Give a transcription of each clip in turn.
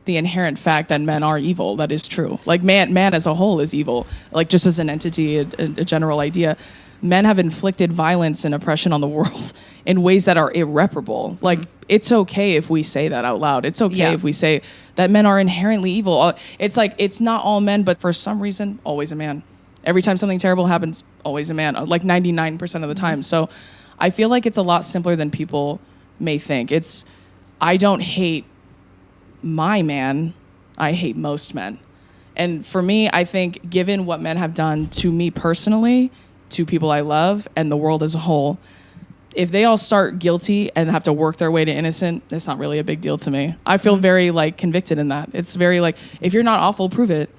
the inherent fact that men are evil. That is true. Like man as a whole is evil. Like just as an entity, a general idea. Men have inflicted violence and oppression on the world in ways that are irreparable. Like it's okay if we say that out loud. It's okay if we say that men are inherently evil. It's like it's not all men, but for some reason, always a man. Every time something terrible happens, always a man. Like 99% of the time. So I feel like it's a lot simpler than people may think. I don't hate my man, I hate most men. And for me, I think given what men have done to me personally, to people I love, and the world as a whole, if they all start guilty and have to work their way to innocent, it's not really a big deal to me. I feel very like convicted in that. It's very like, if you're not awful, prove it.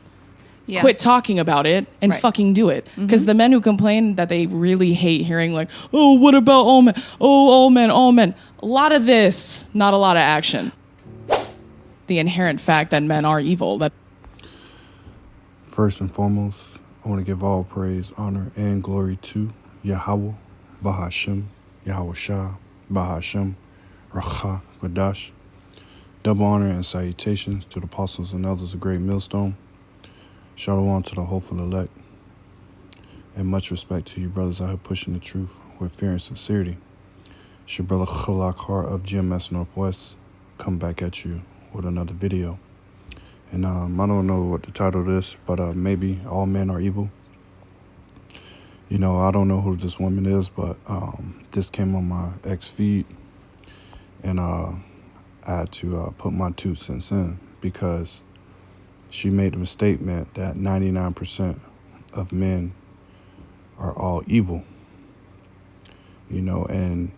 Yeah. Quit talking about it and fucking do it. Because the men who complain that they really hate hearing like, oh, what about all men? Oh, all men, all men. A lot of this, not a lot of action. The inherent fact that men are evil. That First and foremost, I want to give all praise, honor, and glory to Yahweh, Bahashem, Yahweh Shah, Bahashem, Racha, Badash. Double honor and salutations to the apostles and elders of Great Millstone. Shalom to the hopeful elect. And much respect to you brothers out here pushing the truth with fear and sincerity. It's your brother Khalak Har of GMS Northwest. Come back at you with another video. And I don't know what the title is, but maybe all men are evil. You know, I don't know who this woman is, but this came on my X feed, and I had to put my 2 cents in because she made a statement that 99% of men are all evil. You know, and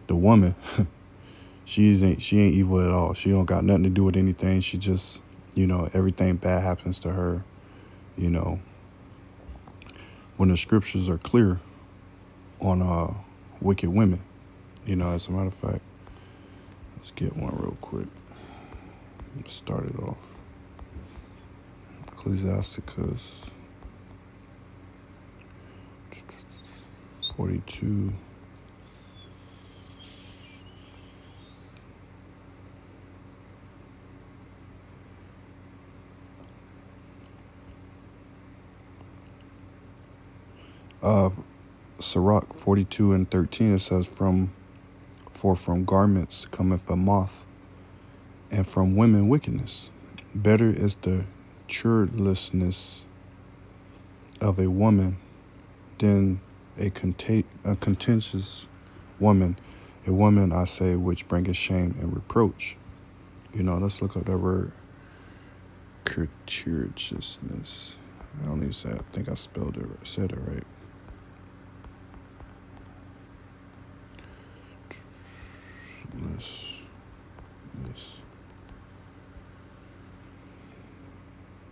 the woman, she ain't evil at all. She don't got nothing to do with anything. She just, you know, everything bad happens to her, you know. When the scriptures are clear on wicked women, you know, as a matter of fact, let's get one real quick. Let's start it off. Ecclesiasticus 42. Sirach 42 and 13, it says, For from garments cometh a moth, and from women wickedness. Better is the childlessness of a woman than a contentious woman. A woman, I say, which bringeth shame and reproach. You know, let's look up that word. Courteousness. I don't even say, I think I said it right.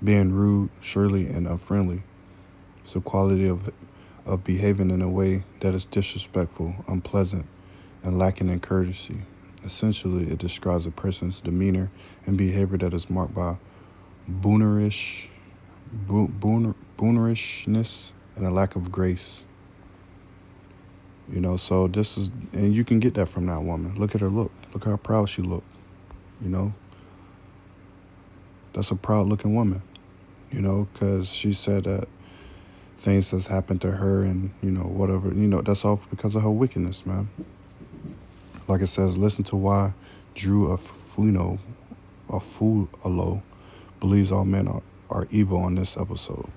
Being rude, surely, and unfriendly. It's a quality of behaving in a way that is disrespectful, unpleasant, and lacking in courtesy. Essentially, it describes a person's demeanor and behavior that is marked by boonerishness and a lack of grace. You know, so this is, and you can get that from that woman. Look at her look. Look how proud she looked. You know, that's a proud looking woman, you know, because she said that things that's happened to her and, you know, whatever, you know, that's all because of her wickedness, man. Like it says, listen to why Drew Afulo believes all men are evil on this episode,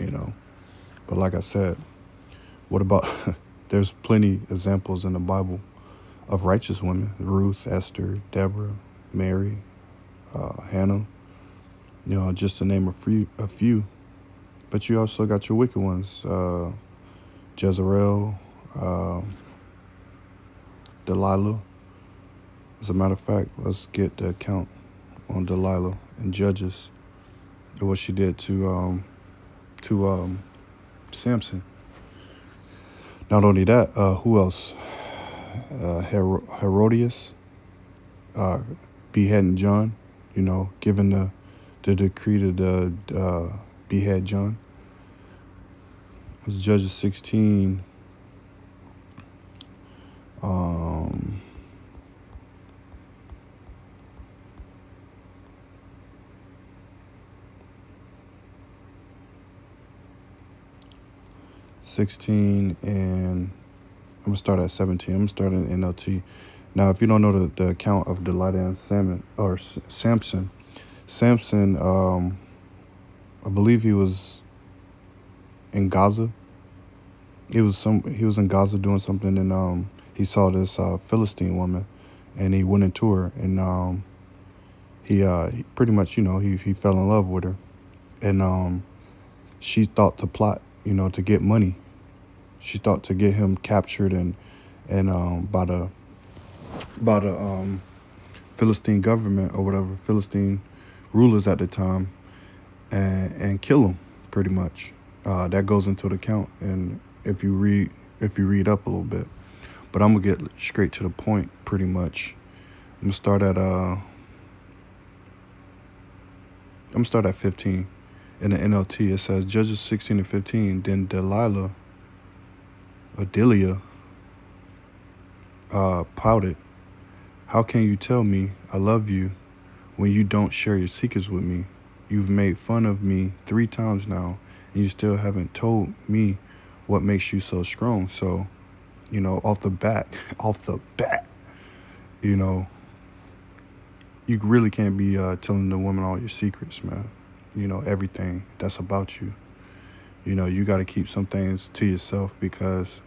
you know. But like I said, what about, there's plenty examples in the Bible of righteous women: Ruth, Esther, Deborah, Mary, Hannah, you know, just to name a few. But you also got your wicked ones, Jezreel, Delilah. As a matter of fact, let's get the account on Delilah in Judges and what she did to Samson. Not only that, who else? Herodias, beheading John, you know, giving the decree to behead John. It was Judges 16. 16, and I'm going to start at 17. I'm going to start in NLT. Now, if you don't know the account of Delilah and Samson, I believe he was in Gaza. He was in Gaza doing something, and he saw this Philistine woman, and he went into her, and he pretty much, he fell in love with her, and she thought to plot, to get money. She thought to get him captured and by the Philistine government or whatever, Philistine rulers at the time, and kill him pretty much. That goes into the account, and if you read up a little bit, but I'm gonna get straight to the point pretty much. I'm gonna start at 15. In the NLT, it says Judges 16 and 15. Then Adelia, pouted. How can you tell me I love you when you don't share your secrets with me? You've made fun of me 3 times now, and you still haven't told me what makes you so strong. So, off the bat, you really can't be telling the woman all your secrets, man. Everything that's about you. You got to keep some things to yourself, because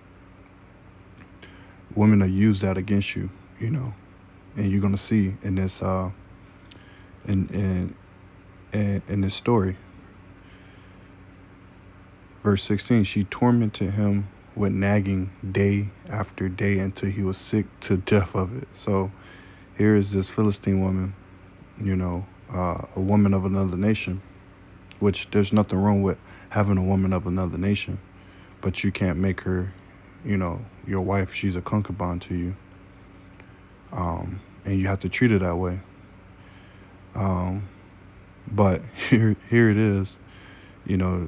women will use that against you, and you're gonna see in this in this story. Verse 16, she tormented him with nagging day after day until he was sick to death of it. So here is this Philistine woman, a woman of another nation, which there's nothing wrong with having a woman of another nation, but you can't make her, your wife. She's a concubine to you, and you have to treat her that way. But here it is.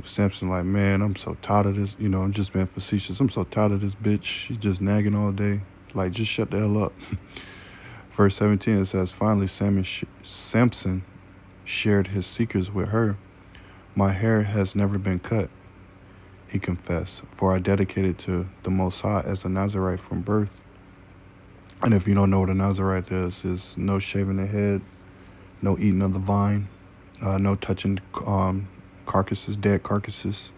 Samson like, man, I'm so tired of this. I'm just being facetious. I'm so tired of this bitch. She's just nagging all day. Like, just shut the hell up. Verse 17, it says, finally, Samson shared his secrets with her. My hair has never been cut, he confessed, for I dedicated to the Most High as a Nazirite from birth. And if you don't know what a Nazirite is no shaving the head, no eating of the vine, no touching carcasses, dead carcasses,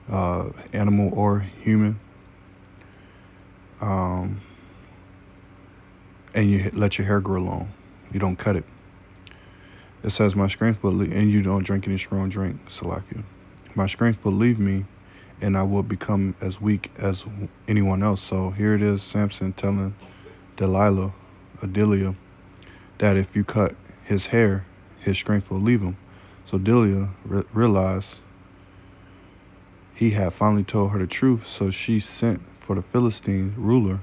animal or human. And you let your hair grow long. You don't cut it. It says, my strength will and you don't drink any strong drink, Salakia. My strength will leave me, and I will become as weak as anyone else. So here it is, Samson telling Adelia, that if you cut his hair, his strength will leave him. So Adelia realized he had finally told her the truth, so she sent for the Philistine ruler.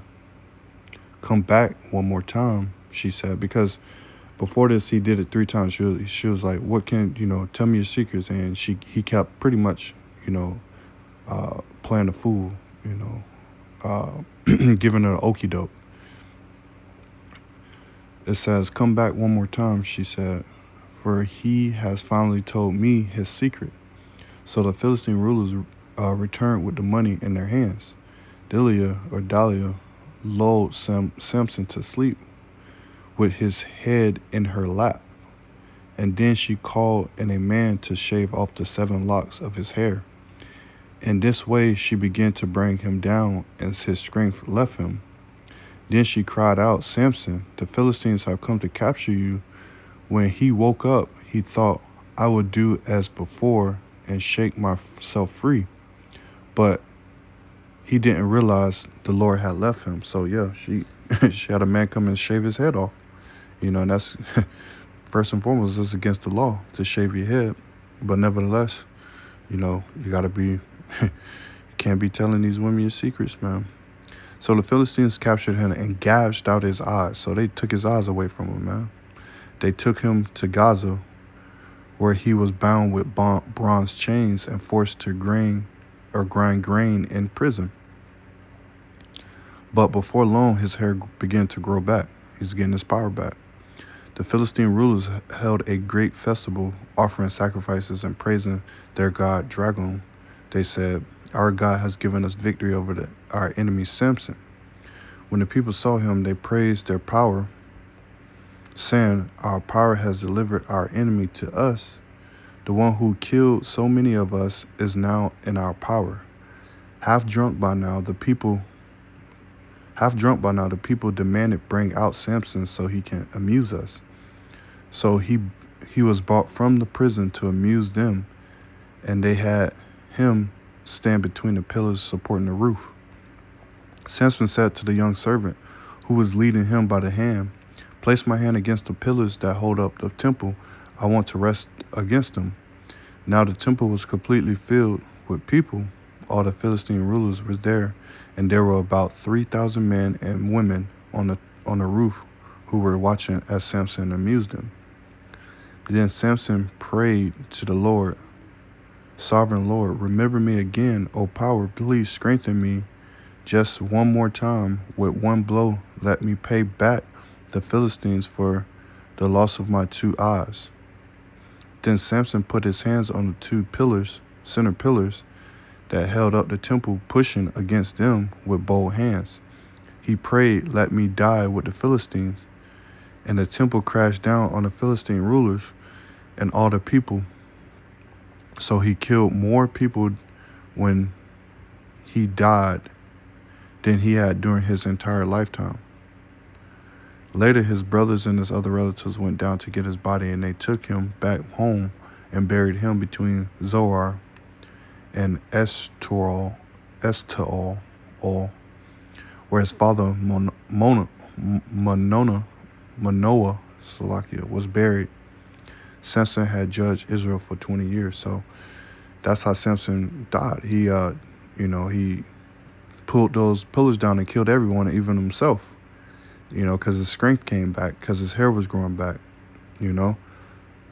Come back one more time, she said, because before this he did it 3 times. She was like, what can, tell me your secrets. And he kept pretty much, playing the fool, giving her the okie doke. It says, come back one more time, she said, for he has finally told me his secret. So the Philistine rulers returned with the money in their hands. Dahlia lulled Samson to sleep with his head in her lap, and then she called in a man to shave off the 7 locks of his hair. In this way she began to bring him down as his strength left him. Then she cried out, Samson, the Philistines have come to capture you. When he woke up, he thought, I would do as before and shake myself free. But he didn't realize the Lord had left him. So yeah, she had a man come and shave his head off. And that's first and foremost, it's against the law to shave your head. But nevertheless, you gotta be, you can't be telling these women your secrets, man. So the Philistines captured him and gouged out his eyes. So they took his eyes away from him, man. They took him to Gaza, where he was bound with bronze chains and forced to grind grain in prison. But before long, his hair began to grow back. He's getting his power back. The Philistine rulers held a great festival, offering sacrifices and praising their god Dragon. They said, Our God has given us victory over our enemy Samson. When the people saw him, they praised their power, saying, our power has delivered our enemy to us. The one who killed so many of us is now in our power. Half drunk by now, the people demanded bring out Samson so he can amuse us. So he was brought from the prison to amuse them, and they had him stand between the pillars supporting the roof. Samson said to the young servant who was leading him by the hand, place my hand against the pillars that hold up the temple. I want to rest against them. Now the temple was completely filled with people. All the Philistine rulers were there, and there were about 3,000 men and women on the roof who were watching as Samson amused them. Then Samson prayed to the Lord, Sovereign Lord, remember me again, O power, please strengthen me just one more time. With one blow, let me pay back the Philistines for the loss of my 2 eyes. Then Samson put his hands on the 2 center pillars that held up the temple, pushing against them with bold hands. He prayed, let me die with the Philistines. And the temple crashed down on the Philistine rulers and all the people. So he killed more people when he died than he had during his entire lifetime. Later, his brothers and his other relatives went down to get his body, and they took him back home and buried him between Zoar and Eshtaol, where his father Manoah was buried. Samson had judged Israel for 20 years, so that's how Samson died. He pulled those pillars down and killed everyone, even himself, because his strength came back, because his hair was growing back,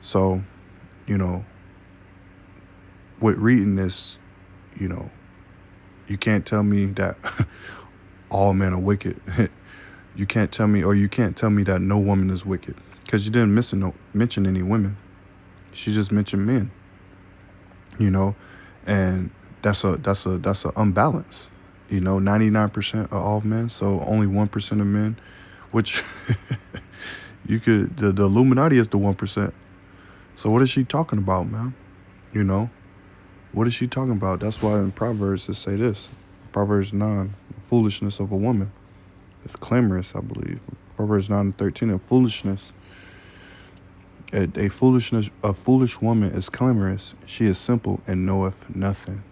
So, with reading this, you can't tell me that all men are wicked. You can't tell me that no woman is wicked, because you didn't mention any women. She just mentioned men, and that's a unbalance. 99% of all men, so only 1% of men, which the Illuminati is the 1%. So what is she talking about, man? What is she talking about? That's why in Proverbs it say this. Proverbs 9, the foolishness of a woman. It's clamorous, I believe. Proverbs 9:13, a foolish woman is clamorous. She is simple and knoweth nothing.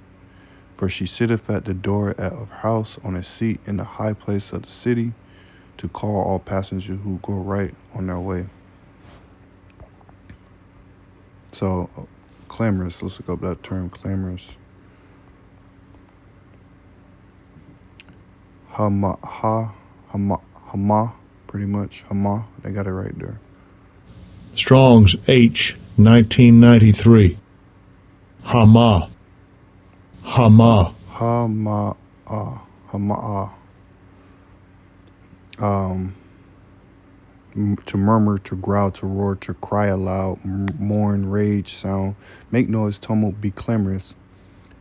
For she sitteth at the door of house on a seat in the high place of the city to call all passengers who go right on their way. So, clamorous, let's look up that term, clamorous. Hama, pretty much. Hama, they got it right there. Strong's H, 1993. Hama. Hama. Hama'a. To murmur, to growl, to roar, to cry aloud, mourn, rage, sound, make noise, tumult, be clamorous,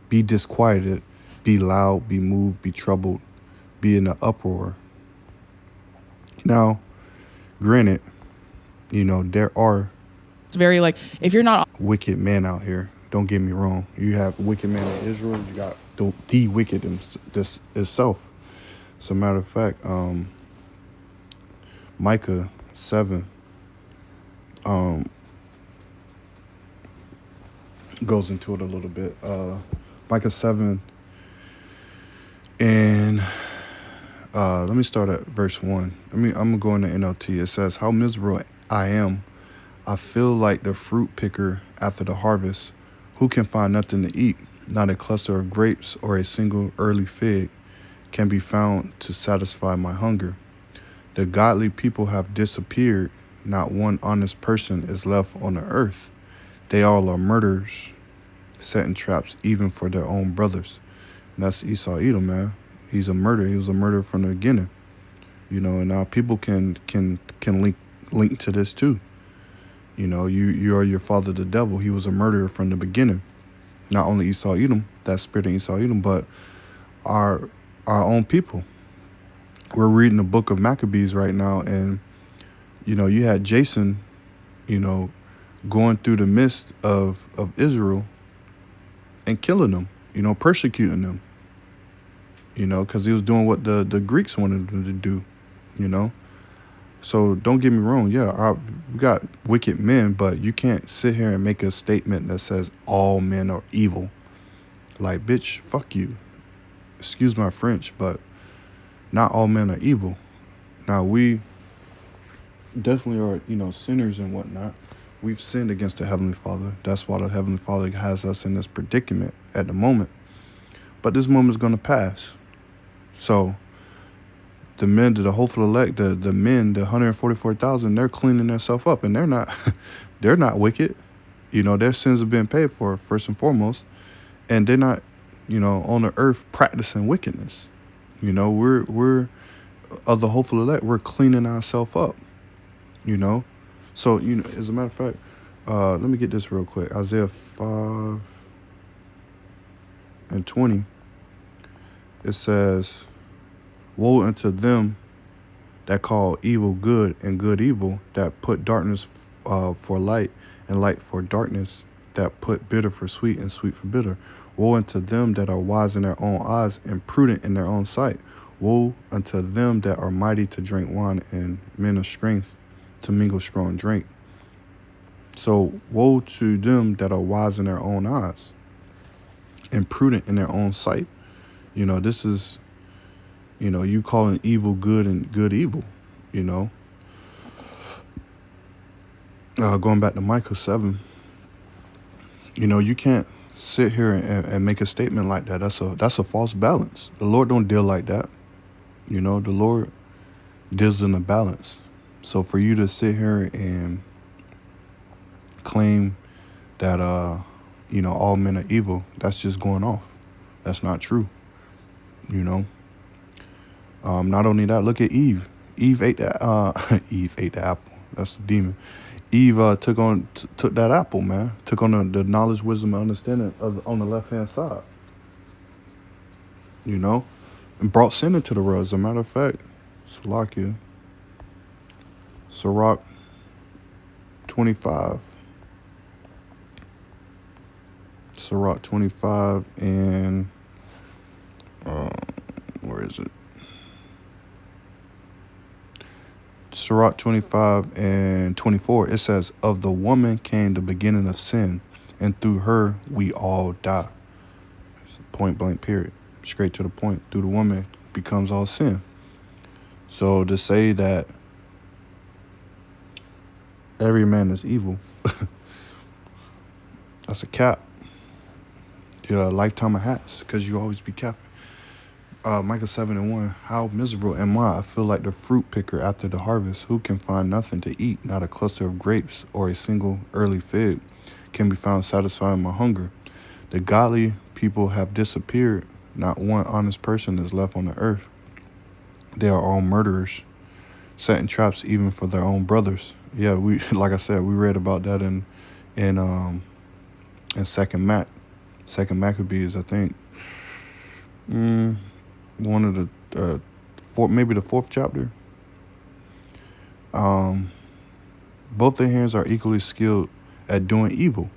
be disquieted, be loud, be moved, be troubled, be in an uproar. Now, granted, there are It's very if you're not wicked men out here. Don't get me wrong. You have wicked men in Israel. You got the wicked this itself. As a matter of fact, Micah 7 goes into it a little bit. Micah 7 and let me start at verse 1. I'm gonna go into NLT. It says, how miserable I am. I feel like the fruit picker after the harvest. Who can find nothing to eat? Not a cluster of grapes or a single early fig can be found to satisfy my hunger. The godly people have disappeared. Not one honest person is left on the earth. They all are murderers, setting traps even for their own brothers. And that's Esau Edom, man. He's a murderer. He was a murderer from the beginning. And now people can link to this too. You are your father, the devil. He was a murderer from the beginning. Not only Esau Edom, that spirit of Esau Edom, but our own people. We're reading the book of Maccabees right now, and you had Jason, going through the midst of Israel and killing them, persecuting them, because he was doing what the Greeks wanted him to do, So don't get me wrong. Yeah, we got wicked men, but you can't sit here and make a statement that says all men are evil. Like, bitch, fuck you. Excuse my French, but not all men are evil. Now, we definitely are, sinners and whatnot. We've sinned against the Heavenly Father. That's why the Heavenly Father has us in this predicament at the moment. But this moment is going to pass. So the men, the hopeful elect, the men, the 144,000, they're cleaning themselves up, and they're not they're not wicked. Their sins have been paid for, first and foremost, and they're not, on the earth practicing wickedness. We're of the hopeful elect. We're cleaning ourselves up. So as a matter of fact, let me get this real quick. Isaiah 5:20. It says, "Woe unto them that call evil good and good evil, that put darkness for light and light for darkness, that put bitter for sweet and sweet for bitter. Woe unto them that are wise in their own eyes and prudent in their own sight. Woe unto them that are mighty to drink wine and men of strength to mingle strong drink." So woe to them that are wise in their own eyes and prudent in their own sight. This is, you calling evil good and good evil, Going back to Micah 7, you can't sit here and make a statement like that. That's a false balance. The Lord don't deal like that. The Lord deals in a balance. So for you to sit here and claim that, all men are evil, that's just going off. That's not true. Not only that, look at Eve. Eve ate the Eve ate the apple. That's the demon. Eve took that apple, man. Took on the knowledge, wisdom, and understanding on the left hand side. And brought sin into the world. As a matter of fact, Salakia, Sirach 25. Sirach 25 and where is it? Sirach 25 and 24. It says, "Of the woman came the beginning of sin, and through her we all die." Point blank, period. Straight to the point. Through the woman becomes all sin. So to say that every man is evil, that's a cap. Your lifetime of hats, because you always be capping. Micah 7:1. "How miserable am I? I feel like the fruit picker after the harvest. Who can find nothing to eat? Not a cluster of grapes or a single early fig can be found satisfying my hunger. The godly people have disappeared. Not one honest person is left on the earth. They are all murderers, setting traps even for their own brothers." Yeah, we like I said, we read about that in Second Maccabees, I think. One of the maybe the fourth chapter. Both their hands are equally skilled at doing evil.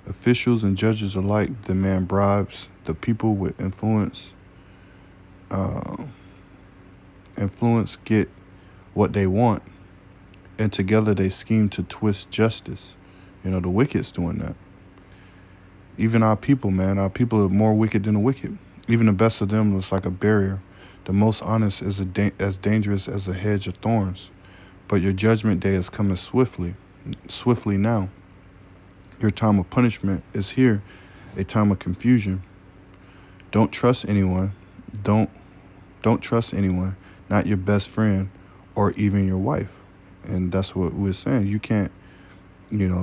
Officials and judges alike demand bribes. The people with influence get what they want, and together they scheme to twist justice. The wicked's doing that. Even our people, man, our people are more wicked than the wicked. Even the best of them looks like a barrier. The most honest is as dangerous as a hedge of thorns. But your judgment day is coming swiftly now. Your time of punishment is here, a time of confusion. Don't trust anyone. Don't trust anyone, not your best friend or even your wife. And that's what we're saying. You can't,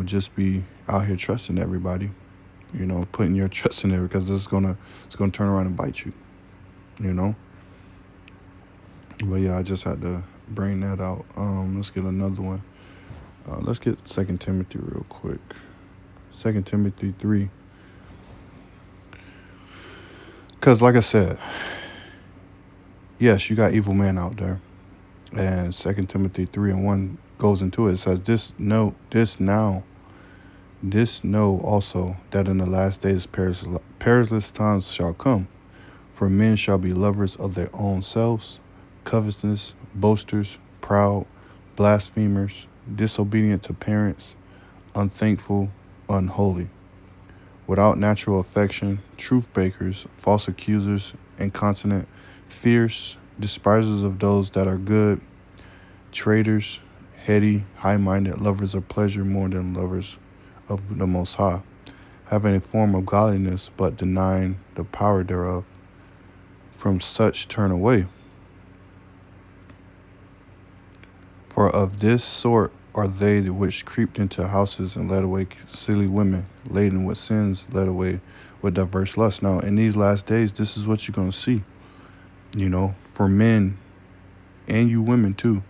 just be out here trusting everybody. Putting your trust in there, because it's gonna turn around and bite you. But yeah, I just had to bring that out. Let's get another one. Let's get 2 Timothy real quick. 2 Timothy 3. Because like I said, yes, you got evil men out there. And 2 Timothy 3:1 goes into it. It says, this know also that in the last days perilous times shall come. For men shall be lovers of their own selves, covetous, boasters, proud, blasphemers, disobedient to parents, unthankful, unholy, without natural affection, truth breakers, false accusers, incontinent, fierce, despisers of those that are good, traitors, heady, high-minded, lovers of pleasure more than lovers of the Most High, having a form of godliness, but denying the power thereof. From such turn away. For of this sort are they which creep into houses and led away silly women, laden with sins, led away with diverse lusts. Now, in these last days, this is what you're going to see, for men and you women too.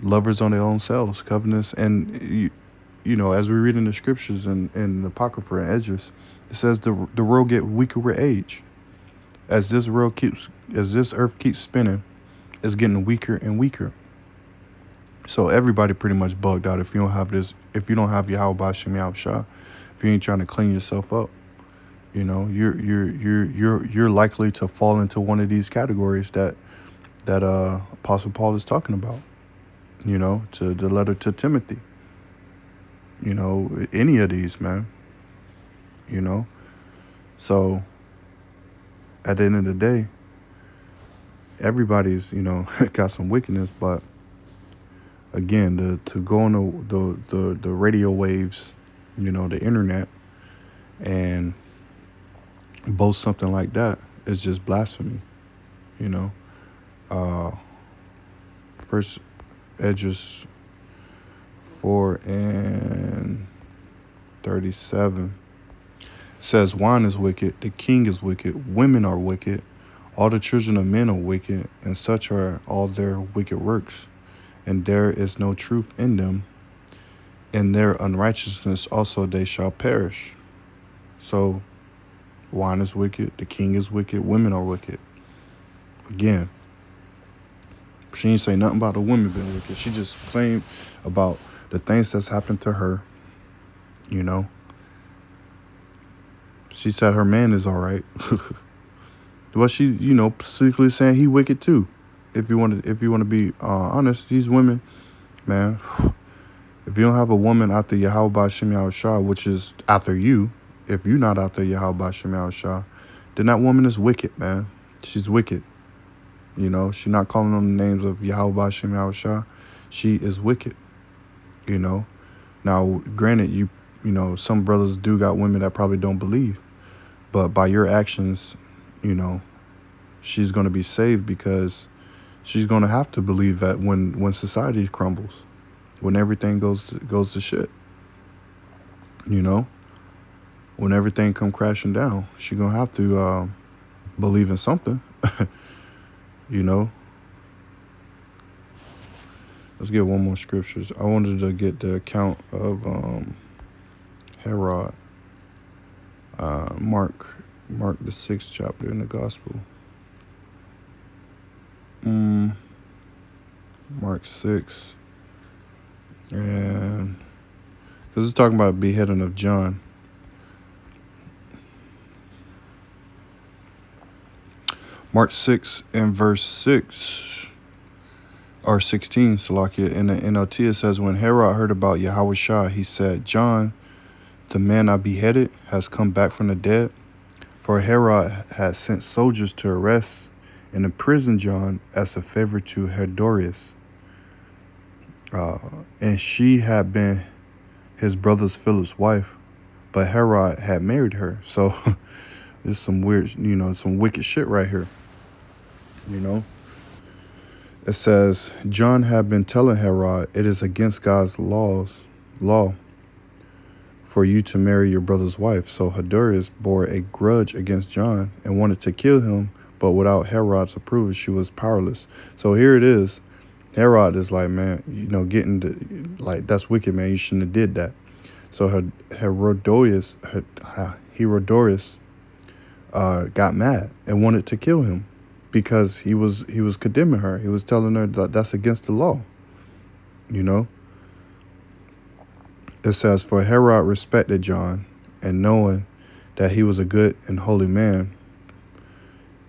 Lovers on their own selves, covetous, and as we read in the scriptures and in the Apocrypha and Esdras, it says the world get weaker with age. As this earth keeps spinning, it's getting weaker and weaker. So everybody pretty much bugged out if you don't have Yahweh B'Shem Yahushua, if you ain't trying to clean yourself up, you're likely to fall into one of these categories that Apostle Paul is talking about. To the letter to Timothy. Any of these, man. So at the end of the day, everybody's, got some wickedness, but again, to go on the radio waves, the internet, and boast something like that is just blasphemy, First Esdras 4:37 says, wine is wicked, the king is wicked, women are wicked, all the children of men are wicked, and such are all their wicked works, and there is no truth in them. In their unrighteousness also they shall perish. So, wine is wicked, the king is wicked, women are wicked. Again, she ain't say nothing about the women being wicked. She just claimed about the things that's happened to her, She said her man is all right. Well, she, specifically saying he wicked too. If you want to be honest, these women, man, if you don't have a woman after Yahweh B'Shem Yahushua, which is after you, if you're not after Yahweh B'Shem Yahushua, then that woman is wicked, man. She's wicked. She's not calling on the names of Yahweh B'Shem Yahushua. She is wicked. Now, granted, some brothers do got women that probably don't believe, but by your actions, she's going to be saved because she's going to have to believe that when society crumbles, when everything goes to shit, when everything come crashing down, she's going to have to believe in something, Let's get one more scriptures. I wanted to get the account of Herod, Mark the 6th chapter in the gospel. Mark 6, and because it's talking about beheading of John. Mark 6 and verse 6. Or 16, Salakia, in the NLT, it says, when Herod heard about Yahushua, he said, John, the man I beheaded, has come back from the dead. For Herod had sent soldiers to arrest and imprison John as a favor to Herodias. And she had been his brother Philip's wife, but Herod had married her. So there's some weird, some wicked shit right here, It says, John had been telling Herod, it is against God's law for you to marry your brother's wife. So Herodias bore a grudge against John and wanted to kill him, but without Herod's approval, she was powerless. So here it is. Herod is like, man, that's wicked, man. You shouldn't have did that. So Herodias got mad and wanted to kill him because he was condemning her. He was telling her that that's against the law. You know, it says, for Herod respected John, and knowing that he was a good and holy man,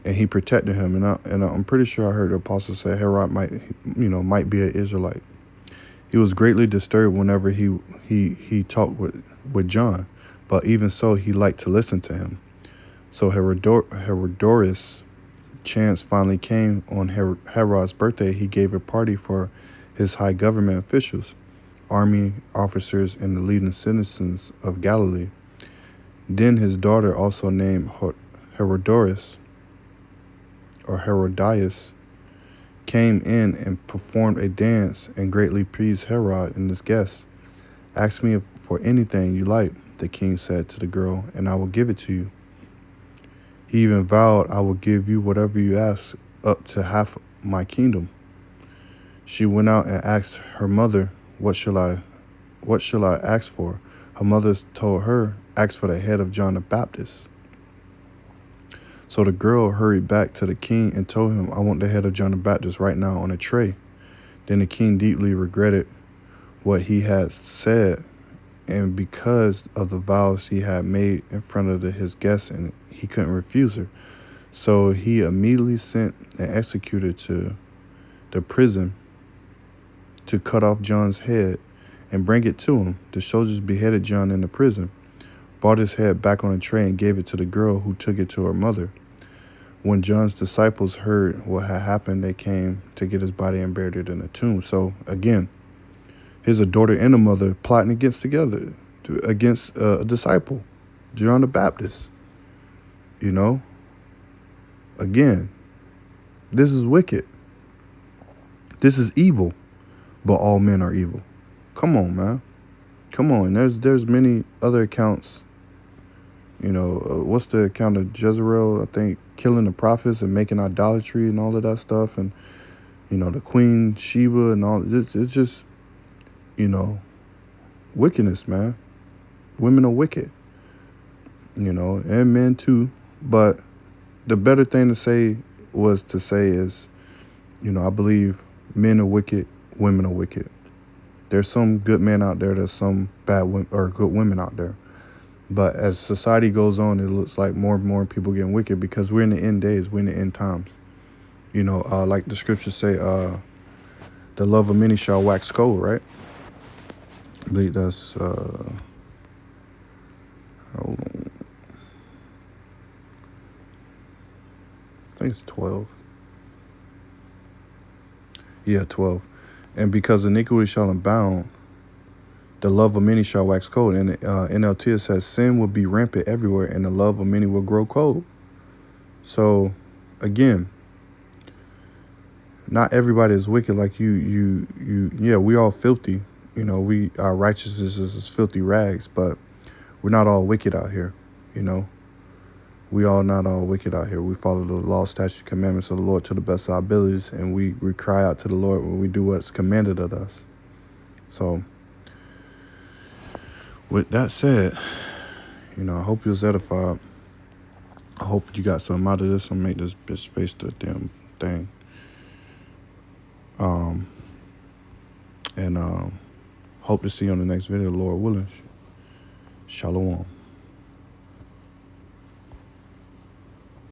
and he protected him. And I'm pretty sure I heard the apostle say Herod might be an Israelite. He was greatly disturbed whenever he talked with John, but even so, he liked to listen to him. So Herodorus, chance finally came on Herod's birthday. He gave a party for his high government officials, army officers, and the leading citizens of Galilee. Then his daughter, also named Herodorus or Herodias, came in and performed a dance and greatly pleased Herod and his guests. Ask me for anything you like, the king said to the girl, and I will give it to you. He even vowed, I will give you whatever you ask, up to half my kingdom. She went out and asked her mother, what shall I ask for? Her mother told her, ask for the head of John the Baptist. So the girl hurried back to the king and told him, I want the head of John the Baptist right now on a tray. Then the king deeply regretted what he had said, and because of the vows he had made in front of his guests, and he couldn't refuse her. So he immediately sent an executor to the prison to cut off John's head and bring it to him. The soldiers beheaded John in the prison, brought his head back on a tray, and gave it to the girl, who took it to her mother. When John's disciples heard what had happened, they came to get his body and buried it in a tomb. So again, here's a daughter and a mother plotting against a disciple, John the Baptist. You know, again, this is wicked. This is evil, but all men are evil. Come on, man. Come on. There's many other accounts. You know, what's the account of Jezreel? I think killing the prophets and making idolatry and all of that stuff. And, you know, the Queen Sheba and all. It's just, you know, wickedness, man. Women are wicked, you know, and men too. But the better thing to say is, you know, I believe men are wicked, women are wicked. There's some good men out there, there's some bad women or good women out there. But as society goes on, it looks like more and more people getting wicked because we're in the end days, we're in the end times. You know, like the scriptures say, the love of many shall wax cold, right? I believe that's, hold on. I think it's 12. Yeah, 12. And because iniquity shall abound, the love of many shall wax cold. And NLT, it says sin will be rampant everywhere, and the love of many will grow cold. So, again, not everybody is wicked like you. Yeah, we all filthy. You know, our righteousness is filthy rags, but we're not all wicked out here. You know, we all not all wicked out here. We follow the law, statutes, commandments of the Lord to the best of our abilities, and we cry out to the Lord when we do what's commanded of us. So, with that said, you know, I hope you was edified. I hope you got something out of this and make this bitch face the damn thing. And hope to see you on the next video, Lord willing. Shalom.